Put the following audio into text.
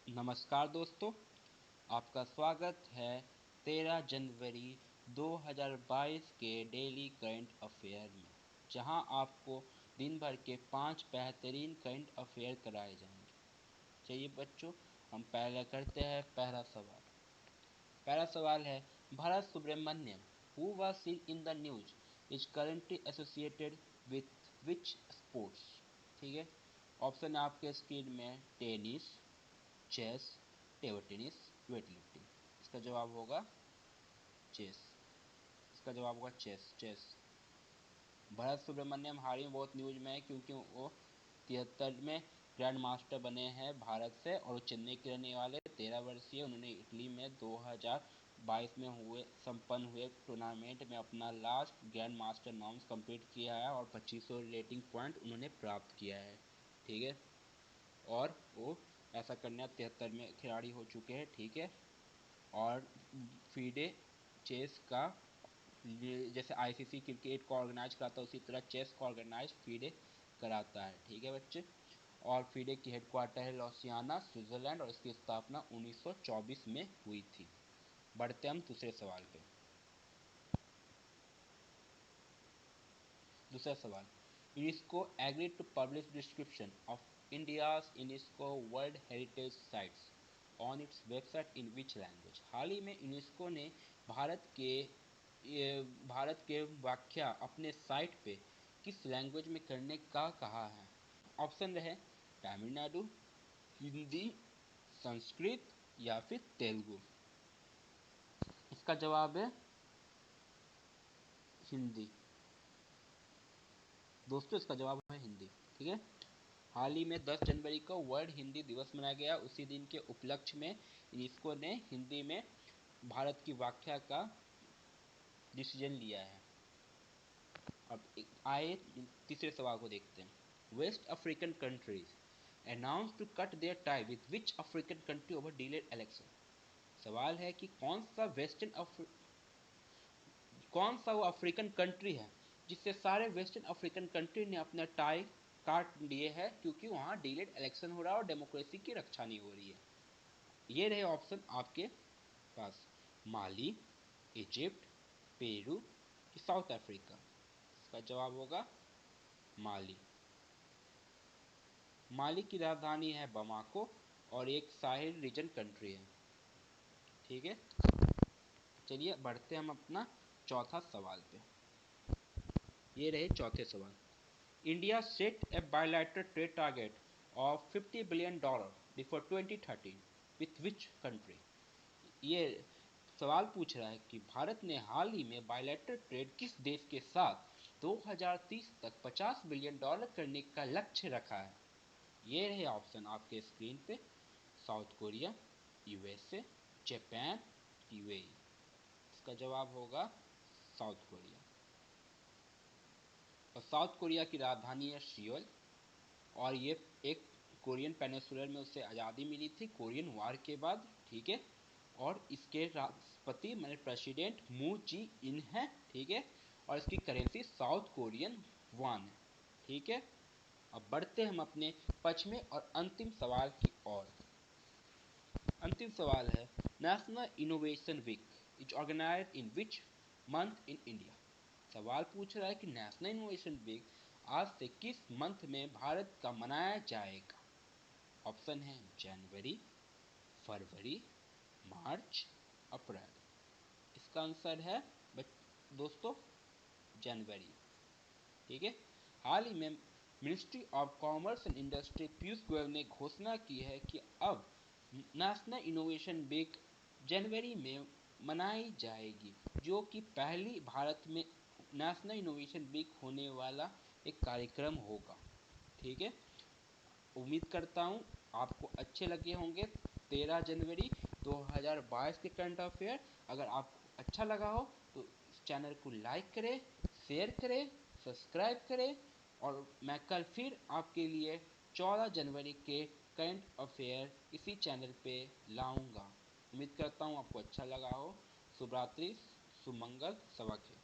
नमस्कार दोस्तों, आपका स्वागत है 13 जनवरी 2022 के डेली करंट अफेयर में, जहां आपको दिन भर के 5 बेहतरीन करंट अफेयर कराए जाएंगे। चलिए बच्चों, हम पहले करते हैं पहला सवाल। पहला सवाल है, Bharat Subramaniyam who was seen in the news is currently associated with which sports. ठीक है, ऑप्शन है आपके स्क्रीन में tennis, chess, table tennis, weight lifting. इसका जवाब होगा चेस। इसका जवाब होगा चेस। भरत सुब्रमण्यम हाल ही में बहुत न्यूज में है क्योंकि वो 73 में ग्रैंड मास्टर बने हैं भारत से, और चेन्नई के रहने वाले 13 वर्षीय। उन्होंने इटली में 2022 में संपन्न हुए टूर्नामेंट में अपना last grand master norms complete किया है और 2500 रेटिंग पॉइंट उन्होंने प्राप्त किया है। ठीक है, और वो ऐसा करने 73 में खिलाड़ी हो चुके हैं। ठीक है, और फीडे चेस का जैसे आईसीसी क्रिकेट को ऑर्गेनाइज कराता है, उसी तरह चेस को ऑर्गेनाइज फीडे कराता है। ठीक है बच्चे, और फीडे की हेडक्वार्टर है लुसियाना, स्विट्जरलैंड, और इसकी स्थापना 1924 में हुई थी। बढ़ते हम दूसरे सवाल पे। दूसरा सवाल, UNESCO agreed to publish description of India's UNESCO world heritage sites on its website in which language. हाल ही में यूनेस्को ने भारत के व्याख्या अपने साइट पे किस लैंग्वेज में करने का कहा है। ऑप्शन रहे तमिलनाडु, हिंदी, संस्कृत या फिर तेलुगु। इसका जवाब है हिंदी। दोस्तों, इसका जवाब है हिंदी। ठीक है, हाल ही में 10 जनवरी को वर्ल्ड हिंदी दिवस मनाया गया। उसी दिन के उपलक्ष्य में यूनेस्को ने हिंदी में भारत की व्याख्या का डिसीजन लिया है। अब आए तीसरे सवाल को देखते हैं। West African countries announce to cut their tie with which African country over delayed election. सवाल है कि कौन सा वो अफ्रीकन कंट्री है जिससे सारे वेस्टर्न अफ्रीकन कंट्री ने अपना टाई काट लिए हैं, क्योंकि वहाँ डिलेड इलेक्शन हो रहा है और डेमोक्रेसी की रक्षा नहीं हो रही है। ये रहे ऑप्शन आपके पास, माली, इजिप्ट, पेरू कि साउथ अफ्रीका। इसका जवाब होगा माली। माली की राजधानी है बमाको और एक साहिल रीजन कंट्री है। ठीक है, चलिए बढ़ते हम अपना चौथा सवाल पे। ये रहे चौथे सवाल। India set A bilateral trade target of $50 billion before 2013 with which country. ये सवाल पूछ रहा है कि भारत ने हाल ही में बायलैटरल ट्रेड किस देश के साथ 2030 तक $50 बिलियन करने का लक्ष्य रखा है। ये रहे ऑप्शन आपके स्क्रीन पे, south Korea, USA, Japan, UAE. इसका जवाब होगा साउथ कोरिया। और साउथ कोरिया की राजधानी है सियोल, और ये एक कोरियन पेनिसुलर में उससे आज़ादी मिली थी कोरियन वार के बाद। ठीक है, और इसके राष्ट्रपति मैंने प्रेसिडेंट मू जी इन है। ठीक है, और इसकी करेंसी साउथ कोरियन वान है। ठीक है, अब बढ़ते हम अपने पांचवें और अंतिम सवाल की ओर। अंतिम सवाल है, national innovation week is organised in which month in India. सवाल पूछ रहा है कि नेशनल इनोवेशन वीक आज से किस मंथ में भारत का मनाया जाएगा। ऑप्शन है जनवरी, फरवरी, मार्च, अप्रैल। इसका आंसर है दोस्तों जनवरी। ठीक है, हाल ही में ministry of commerce and industry Piyush Goyal ने घोषणा की है कि अब नेशनल इनोवेशन वीक जनवरी में मनाई जाएगी, जो कि पहली भारत में नेशनल इनोवेशन वीक होने वाला एक कार्यक्रम होगा। ठीक है, उम्मीद करता हूँ आपको अच्छे लगे होंगे 13 जनवरी 2022 के करंट अफेयर। अगर आपको अच्छा लगा हो तो इस चैनल को लाइक करें, शेयर करें, सब्सक्राइब करें, और मैं कल फिर आपके लिए 14 जनवरी के करंट अफेयर इसी चैनल पे लाऊंगा। उम्मीद करता हूँ आपको अच्छा लगा हो। शुभ रात्रि, शुभ मंगल, सबक है।